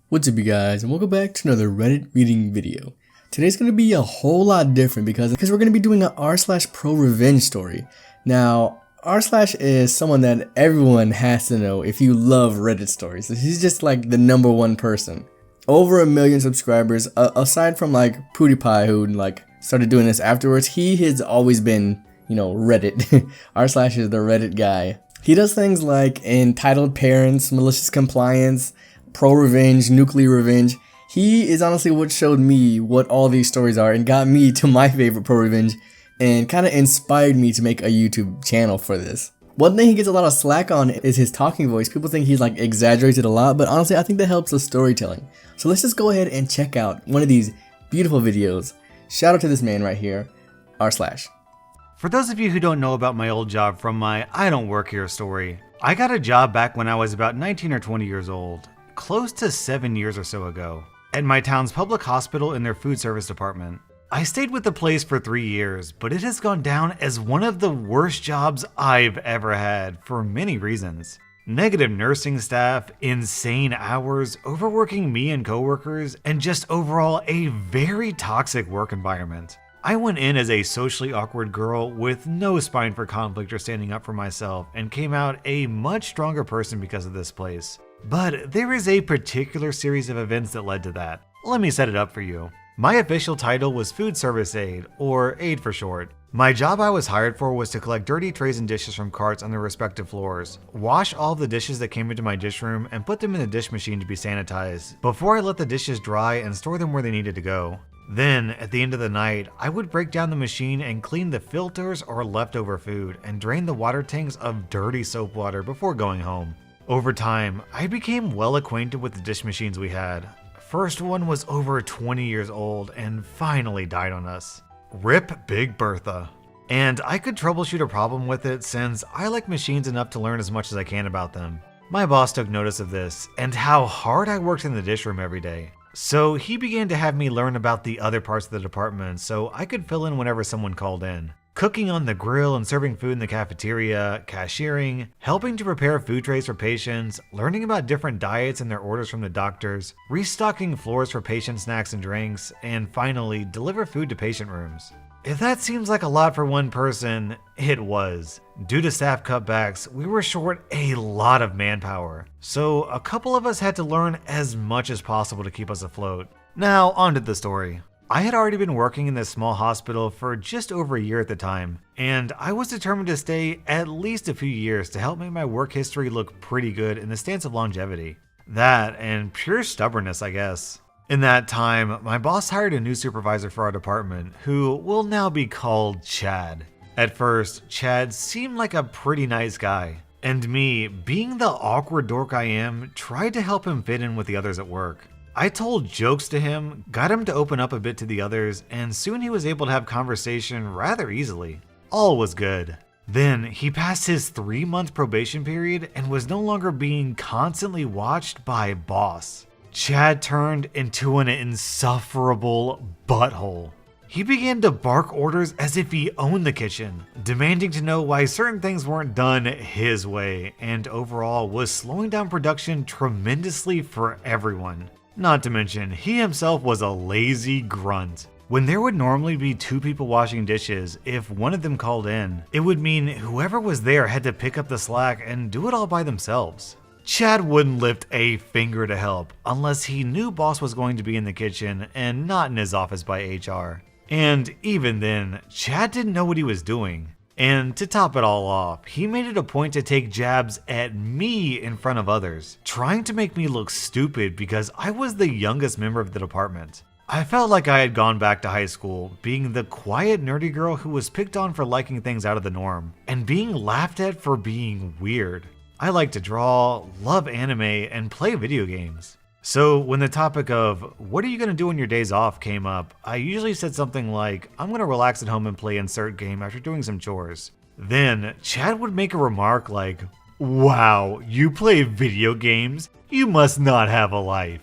What's up you guys, and welcome back to another Reddit reading video. Today's going to be a whole lot different because we're going to be doing an rSlash Prorevenge story. Now, rSlash is someone that everyone has to know if you love Reddit stories. He's just like the #1 person. Over 1 million subscribers, aside from like PewDiePie who like started doing this afterwards, he has always been, Reddit. rSlash is the Reddit guy. He does things like entitled parents, malicious compliance, Prorevenge, nuclear revenge. He is honestly what showed me what all these stories are and got me to my favorite Prorevenge and kind of inspired me to make a YouTube channel for this. One thing he gets a lot of slack on is his talking voice. People think he's like exaggerated a lot, but honestly I think that helps with storytelling. So let's just go ahead and check out one of these beautiful videos. Shout out to this man right here, rSlash. For those of you who don't know about my old job from my I don't work here story, I got a job back when I was about 19 or 20 years old. Close to 7 years or so ago, at my town's public hospital in their food service department. I stayed with the place for 3 years, but it has gone down as one of the worst jobs I've ever had for many reasons. Negative nursing staff, insane hours, overworking me and coworkers, and just overall a very toxic work environment. I went in as a socially awkward girl with no spine for conflict or standing up for myself and came out a much stronger person because of this place. But there is a particular series of events that led to that. Let me set it up for you. My official title was Food Service Aide, or AIDE for short. My job I was hired for was to collect dirty trays and dishes from carts on their respective floors, wash all of the dishes that came into my dish room, and put them in the dish machine to be sanitized, before I let the dishes dry and store them where they needed to go. Then, at the end of the night, I would break down the machine and clean the filters or leftover food, and drain the water tanks of dirty soap water before going home. Over time, I became well acquainted with the dish machines we had. First one was over 20 years old and finally died on us. RIP Big Bertha. And I could troubleshoot a problem with it since I like machines enough to learn as much as I can about them. My boss took notice of this and how hard I worked in the dish room every day. So he began to have me learn about the other parts of the department so I could fill in whenever someone called in. Cooking on the grill and serving food in the cafeteria, cashiering, helping to prepare food trays for patients, learning about different diets and their orders from the doctors, restocking floors for patient snacks and drinks, and finally, deliver food to patient rooms. If that seems like a lot for one person, it was. Due to staff cutbacks, we were short a lot of manpower, so a couple of us had to learn as much as possible to keep us afloat. Now, on to the story. I had already been working in this small hospital for just over a year at the time, and I was determined to stay at least a few years to help make my work history look pretty good in the stance of longevity. That and pure stubbornness, I guess. In that time, my boss hired a new supervisor for our department, who will now be called Chad. At first, Chad seemed like a pretty nice guy, and me, being the awkward dork I am, tried to help him fit in with the others at work. I told jokes to him, got him to open up a bit to the others, and soon he was able to have conversation rather easily. All was good. Then he passed his 3-month probation period and was no longer being constantly watched by boss. Chad turned into an insufferable butthole. He began to bark orders as if he owned the kitchen, demanding to know why certain things weren't done his way, and overall was slowing down production tremendously for everyone. Not to mention, he himself was a lazy grunt. When there would normally be 2 people washing dishes, if one of them called in, it would mean whoever was there had to pick up the slack and do it all by themselves. Chad wouldn't lift a finger to help unless he knew boss was going to be in the kitchen and not in his office by HR. And even then, Chad didn't know what he was doing. And to top it all off, he made it a point to take jabs at me in front of others, trying to make me look stupid because I was the youngest member of the department. I felt like I had gone back to high school, being the quiet nerdy girl who was picked on for liking things out of the norm, and being laughed at for being weird. I like to draw, love anime, and play video games. So when the topic of, what are you going to do on your days off came up, I usually said something like, I'm going to relax at home and play insert game after doing some chores. Then Chad would make a remark like, wow, you play video games? You must not have a life.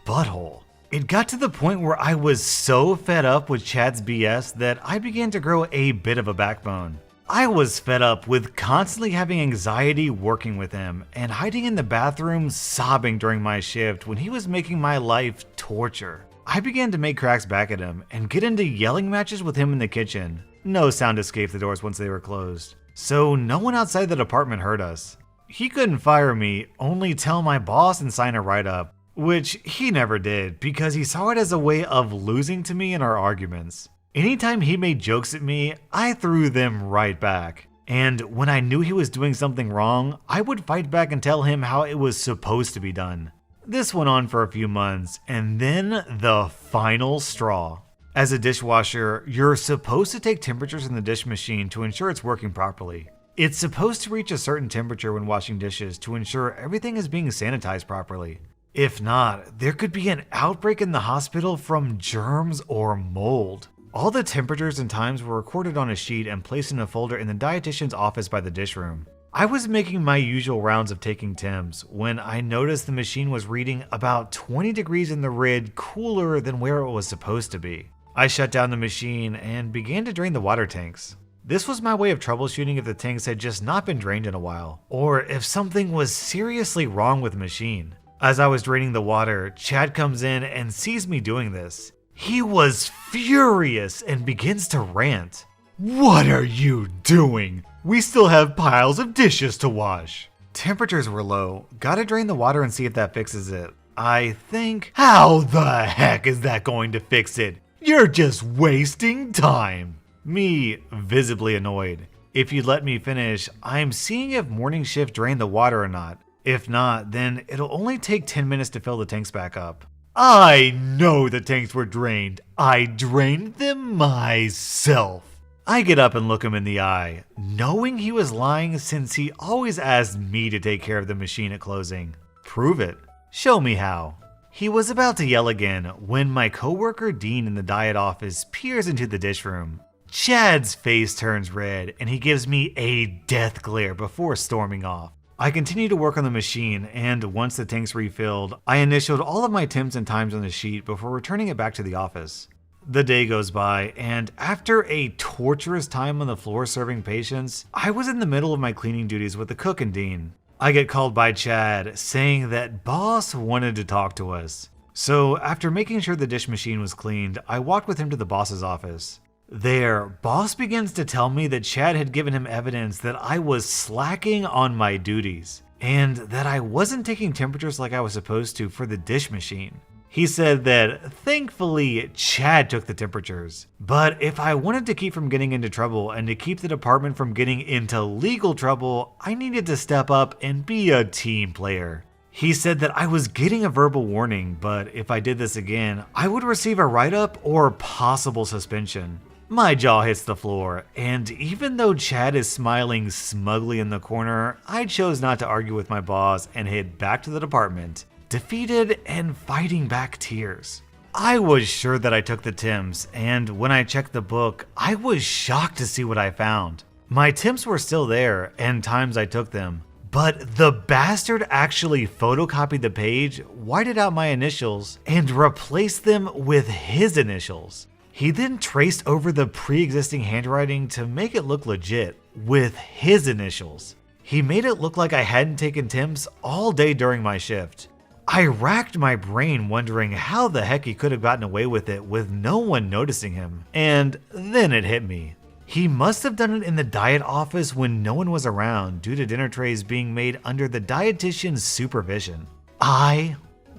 Butthole. It got to the point where I was so fed up with Chad's BS that I began to grow a bit of a backbone. I was fed up with constantly having anxiety working with him and hiding in the bathroom sobbing during my shift when he was making my life torture. I began to make cracks back at him and get into yelling matches with him in the kitchen. No sound escaped the doors once they were closed, so no one outside the department heard us. He couldn't fire me, only tell my boss and sign a write-up, which he never did because he saw it as a way of losing to me in our arguments. Anytime he made jokes at me, I threw them right back. And when I knew he was doing something wrong, I would fight back and tell him how it was supposed to be done. This went on for a few months, and then the final straw. As a dishwasher, you're supposed to take temperatures in the dish machine to ensure it's working properly. It's supposed to reach a certain temperature when washing dishes to ensure everything is being sanitized properly. If not, there could be an outbreak in the hospital from germs or mold. All the temperatures and times were recorded on a sheet and placed in a folder in the dietitian's office by the dish room. I was making my usual rounds of taking temps when I noticed the machine was reading about 20 degrees in the rid cooler than where it was supposed to be. I shut down the machine and began to drain the water tanks. This was my way of troubleshooting if the tanks had just not been drained in a while, or if something was seriously wrong with the machine. As I was draining the water, Chad comes in and sees me doing this. He was furious and begins to rant. "What are you doing? We still have piles of dishes to wash." Temperatures were low. Gotta drain the water and see if that fixes it. I think, how the heck is that going to fix it? You're just wasting time. Me, visibly annoyed. If you'd let me finish, I'm seeing if morning shift drained the water or not. If not, then it'll only take 10 minutes to fill the tanks back up. I know the tanks were drained. I drained them myself. I get up and look him in the eye, knowing he was lying since he always asked me to take care of the machine at closing. Prove it. Show me how. He was about to yell again when my coworker Dean in the diet office peers into the dish room. Chad's face turns red and he gives me a death glare before storming off. I continue to work on the machine, and once the tank's refilled, I initialed all of my temps and times on the sheet before returning it back to the office. The day goes by, and after a torturous time on the floor serving patients, I was in the middle of my cleaning duties with the cook and Dean. I get called by Chad, saying that boss wanted to talk to us. So after making sure the dish machine was cleaned, I walked with him to the boss's office. There, boss begins to tell me that Chad had given him evidence that I was slacking on my duties, and that I wasn't taking temperatures like I was supposed to for the dish machine. He said that thankfully Chad took the temperatures, but if I wanted to keep from getting into trouble and to keep the department from getting into legal trouble, I needed to step up and be a team player. He said that I was getting a verbal warning, but if I did this again, I would receive a write-up or possible suspension. My jaw hits the floor, and even though Chad is smiling smugly in the corner, I chose not to argue with my boss and head back to the department, defeated and fighting back tears. I was sure that I took the temps, and when I checked the book, I was shocked to see what I found. My temps were still there, and times I took them, but the bastard actually photocopied the page, whited out my initials, and replaced them with his initials. He then traced over the pre-existing handwriting to make it look legit, with his initials. He made it look like I hadn't taken temps all day during my shift. I racked my brain wondering how the heck he could have gotten away with it with no one noticing him, and then it hit me. He must have done it in the diet office when no one was around due to dinner trays being made under the dietitian's supervision. I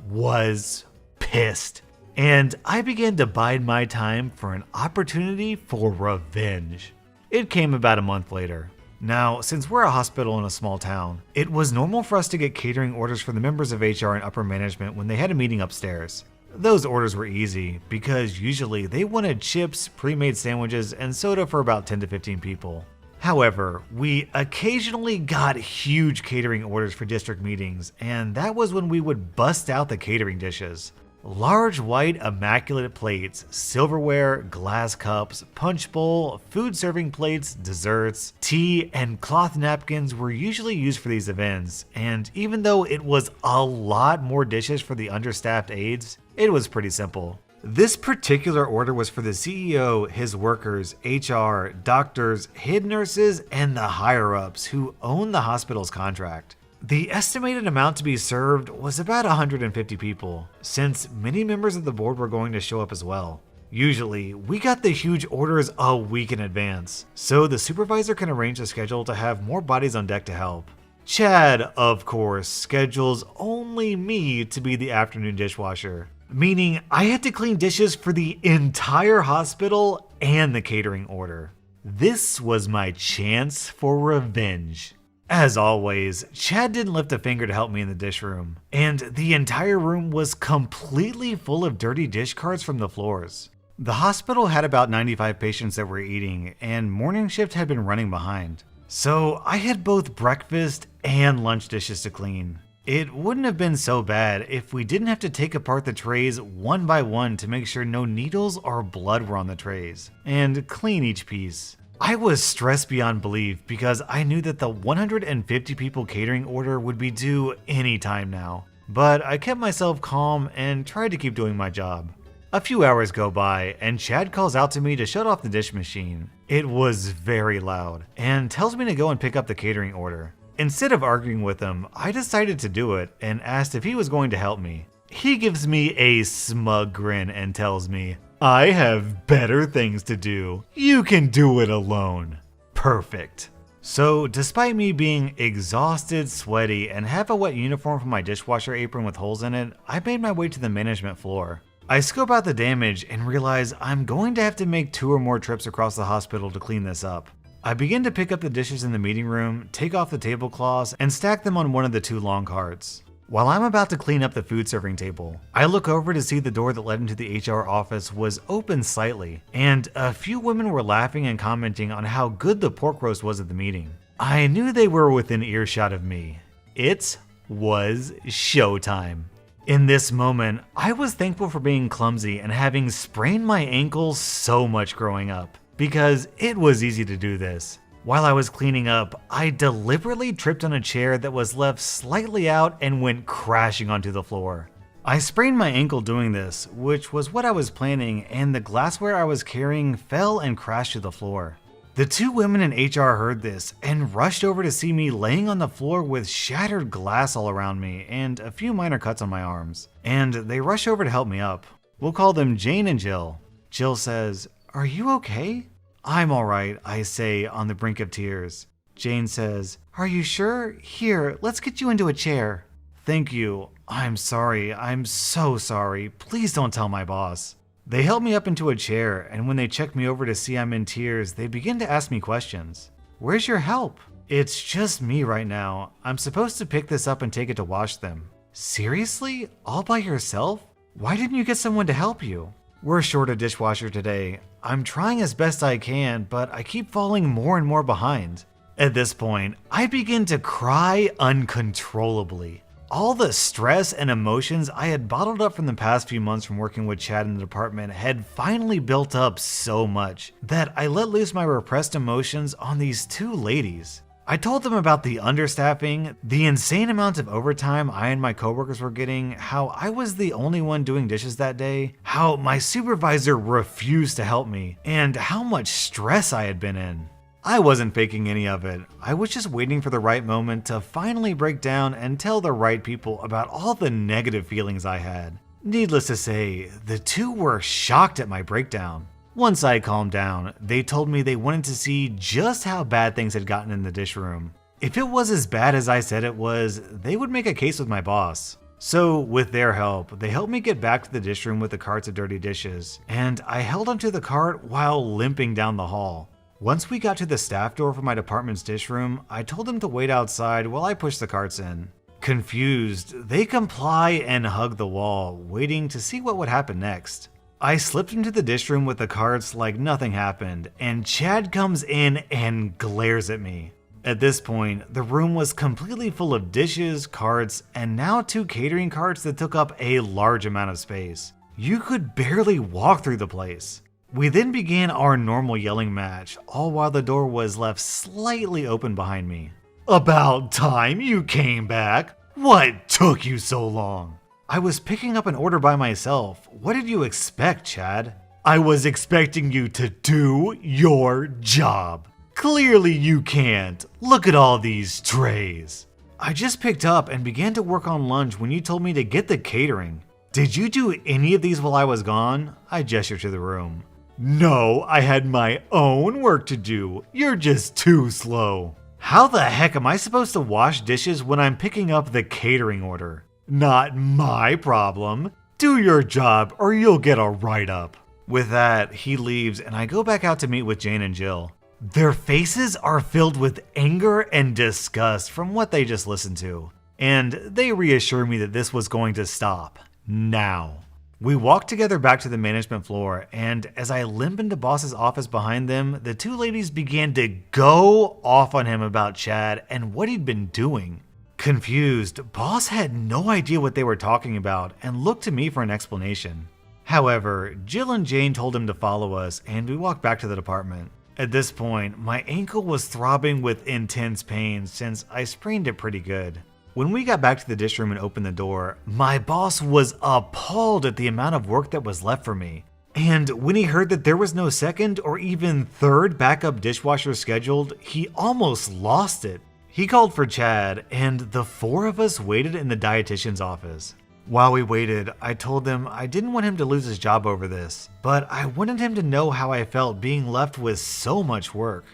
was pissed. And I began to bide my time for an opportunity for revenge. It came about a month later. Now, since we're a hospital in a small town, it was normal for us to get catering orders from the members of HR and upper management when they had a meeting upstairs. Those orders were easy because usually they wanted chips, pre-made sandwiches, and soda for about 10 to 15 people. However, we occasionally got huge catering orders for district meetings, and that was when we would bust out the catering dishes. Large white immaculate plates, silverware, glass cups, punch bowl, food serving plates, desserts, tea, and cloth napkins were usually used for these events, and even though it was a lot more dishes for the understaffed aides, it was pretty simple. This particular order was for the CEO, his workers, HR, doctors, head nurses, and the higher-ups who own the hospital's contract. The estimated amount to be served was about 150 people, since many members of the board were going to show up as well. Usually, we got the huge orders a week in advance, so the supervisor can arrange a schedule to have more bodies on deck to help. Chad, of course, schedules only me to be the afternoon dishwasher, meaning I had to clean dishes for the entire hospital and the catering order. This was my chance for revenge. As always, Chad didn't lift a finger to help me in the dish room, and the entire room was completely full of dirty dish cards from the floors. The hospital had about 95 patients that were eating, and morning shift had been running behind. So I had both breakfast and lunch dishes to clean. It wouldn't have been so bad if we didn't have to take apart the trays one by one to make sure no needles or blood were on the trays, and clean each piece. I was stressed beyond belief because I knew that the 150 people catering order would be due any time now, but I kept myself calm and tried to keep doing my job. A few hours go by and Chad calls out to me to shut off the dish machine. It was very loud and tells me to go and pick up the catering order. Instead of arguing with him, I decided to do it and asked if he was going to help me. He gives me a smug grin and tells me, "I have better things to do. You can do it alone." Perfect. So, despite me being exhausted, sweaty, and have a wet uniform from my dishwasher apron with holes in it, I made my way to the management floor. I scope out the damage and realize I'm going to have to make 2 or more trips across the hospital to clean this up. I begin to pick up the dishes in the meeting room, take off the tablecloths, and stack them on one of the 2 long carts. While I'm about to clean up the food serving table, I look over to see the door that led into the HR office was open slightly, and a few women were laughing and commenting on how good the pork roast was at the meeting. I knew they were within earshot of me. It was showtime. In this moment, I was thankful for being clumsy and having sprained my ankle so much growing up, because it was easy to do this. While I was cleaning up, I deliberately tripped on a chair that was left slightly out and went crashing onto the floor. I sprained my ankle doing this, which was what I was planning, and the glassware I was carrying fell and crashed to the floor. The 2 women in HR heard this and rushed over to see me laying on the floor with shattered glass all around me and a few minor cuts on my arms. And they rush over to help me up. We'll call them Jane and Jill. Jill says, "Are you okay?" "I'm alright," I say, on the brink of tears. Jane says, "Are you sure? Here, let's get you into a chair." "Thank you. I'm sorry. I'm so sorry. Please don't tell my boss." They help me up into a chair, and when they check me over to see I'm in tears, they begin to ask me questions. "Where's your help?" "It's just me right now. I'm supposed to pick this up and take it to wash them." "Seriously? All by yourself? Why didn't you get someone to help you?" "We're short a dishwasher today. I'm trying as best I can, but I keep falling more and more behind." At this point, I begin to cry uncontrollably. All the stress and emotions I had bottled up from the past few months from working with Chad in the department had finally built up so much that I let loose my repressed emotions on these 2 ladies. I told them about the understaffing, the insane amount of overtime I and my coworkers were getting, how I was the only one doing dishes that day, how my supervisor refused to help me, and how much stress I had been in. I wasn't faking any of it. I was just waiting for the right moment to finally break down and tell the right people about all the negative feelings I had. Needless to say, the 2 were shocked at my breakdown. Once I calmed down, they told me they wanted to see just how bad things had gotten in the dish room. If it was as bad as I said it was, they would make a case with my boss. So, with their help, they helped me get back to the dish room with the carts of dirty dishes, and I held onto the cart while limping down the hall. Once we got to the staff door for my department's dish room, I told them to wait outside while I pushed the carts in. Confused, they comply and hug the wall, waiting to see what would happen next. I slipped into the dish room with the carts like nothing happened, and Chad comes in and glares at me. At this point, the room was completely full of dishes, carts, and now 2 catering carts that took up a large amount of space. You could barely walk through the place. We then began our normal yelling match, all while the door was left slightly open behind me. "About time you came back! What took you so long?" I was picking up an order by myself. What did you expect, Chad? I was expecting you to do your job. Clearly you can't. Look at all these trays. I just picked up and began to work on lunch when you told me to get the catering. Did you do any of these while I was gone? I gestured to the room. No, I had my own work to do. You're just too slow. How the heck am I supposed to wash dishes when I'm picking up the catering order? Not my problem. Do your job or you'll get a write-up. With that, he leaves and I go back out to meet with Jane and Jill. Their faces are filled with anger and disgust from what they just listened to. And they reassure me that this was going to stop. Now. We walk together back to the management floor, and as I limp into Boss's office behind them, the two ladies began to go off on him about Chad and what he'd been doing. Confused, Boss had no idea what they were talking about and looked to me for an explanation. However, Jill and Jane told him to follow us, and we walked back to the department. At this point, my ankle was throbbing with intense pain since I sprained it pretty good. When we got back to the dish room and opened the door, my boss was appalled at the amount of work that was left for me. And when he heard that there was no second or even third backup dishwasher scheduled, he almost lost it. He called for Chad, and the four of us waited in the dietitian's office. While we waited, I told them I didn't want him to lose his job over this, but I wanted him to know how I felt being left with so much work.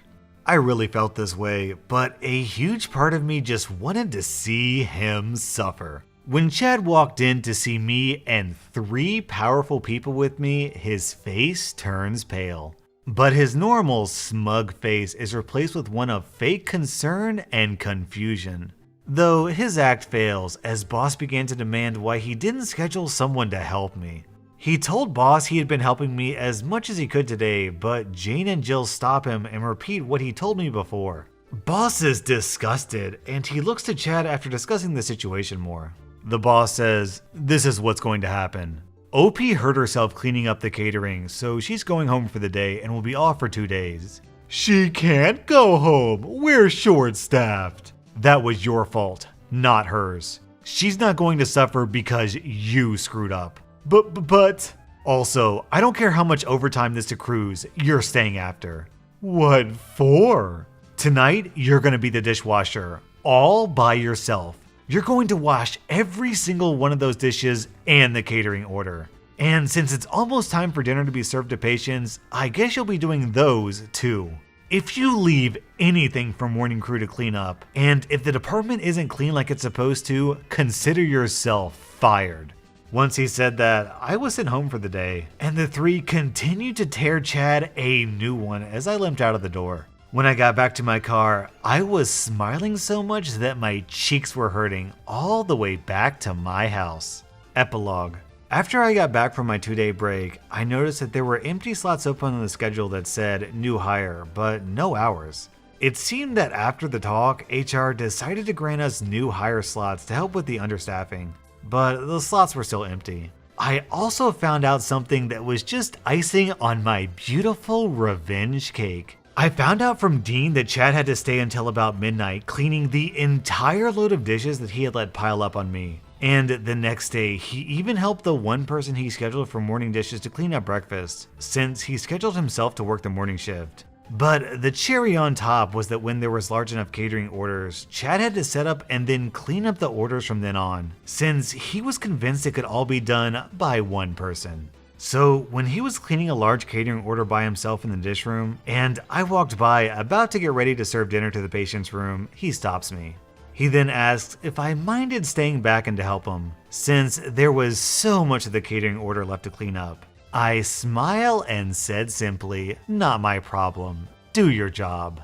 I really felt this way, but a huge part of me just wanted to see him suffer. When Chad walked in to see me and three powerful people with me, his face turns pale. But his normal smug face is replaced with one of fake concern and confusion. Though his act fails as Boss began to demand why he didn't schedule someone to help me. He told Boss he had been helping me as much as he could today, but Jane and Jill stop him and repeat what he told me before. Boss is disgusted, and he looks to Chad after discussing the situation more. The boss says, "This is what's going to happen. OP hurt herself cleaning up the catering, so she's going home for the day and will be off for 2 days. She can't go home. We're short-staffed. That was your fault, not hers. She's not going to suffer because you screwed up. But also, I don't care how much overtime this accrues, you're staying after." What for? Tonight, you're going to be the dishwasher, all by yourself. You're going to wash every single one of those dishes and the catering order. And since it's almost time for dinner to be served to patients, I guess you'll be doing those too. If you leave anything for morning crew to clean up, and if the department isn't clean like it's supposed to, consider yourself fired. Once he said that, I was sent home for the day, and the three continued to tear Chad a new one as I limped out of the door. When I got back to my car, I was smiling so much that my cheeks were hurting all the way back to my house. Epilogue. After I got back from my 2-day break, I noticed that there were empty slots open on the schedule that said new hire, but no hours. It seemed that after the talk, HR decided to grant us new hire slots to help with the understaffing, but the slots were still empty. I also found out something that was just icing on my beautiful revenge cake. I found out from Dean that Chad had to stay until about midnight cleaning the entire load of dishes that he had let pile up on me. And the next day, he even helped the one person he scheduled for morning dishes to clean up breakfast, since he scheduled himself to work the morning shift. But the cherry on top was that when there was large enough catering orders, Chad had to set up and then clean up the orders from then on, since he was convinced it could all be done by one person. So when he was cleaning a large catering order by himself in the dish room, and I walked by about to get ready to serve dinner to the patient's room, he stops me. He then asks if I minded staying back and to help him, since there was so much of the catering order left to clean up. I smile and said simply, "Not my problem. Do your job."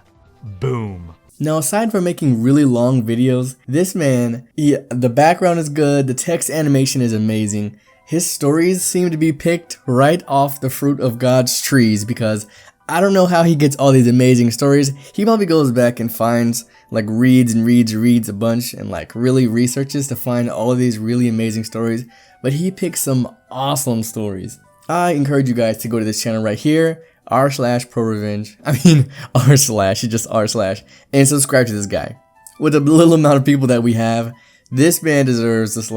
Boom. Now, aside from making really long videos, this man, the background is good, the text animation is amazing. His stories seem to be picked right off the fruit of God's trees, because I don't know how he gets all these amazing stories. He probably goes back and finds, reads a bunch and really researches to find all of these really amazing stories. But he picks some awesome stories. I encourage you guys to go to this channel right here, rSlash rSlash, it's just rSlash, and subscribe to this guy. With the little amount of people that we have, this man deserves just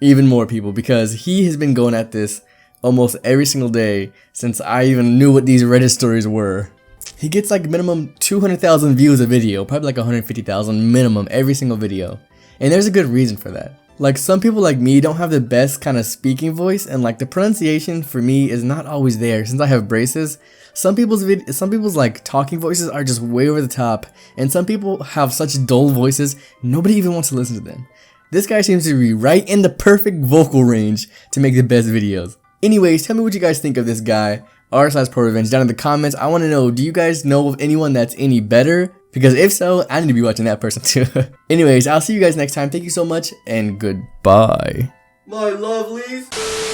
even more people because he has been going at this almost every single day since I even knew what these Reddit stories were. He gets like minimum 200,000 views a video, probably like 150,000 minimum every single video. And there's a good reason for that. Like some people like me don't have the best kind of speaking voice, and like the pronunciation for me is not always there since I have braces. Some people's like talking voices are just way over the top, and some people have such dull voices nobody even wants to listen to them. This guy seems to be right in the perfect vocal range to make the best videos. Anyways, tell me what you guys think of this guy, rSlash down in the comments. I want to know, do you guys know of anyone that's any better? Because if so, I need to be watching that person too. Anyways, I'll see you guys next time. Thank you so much, and goodbye. My lovelies.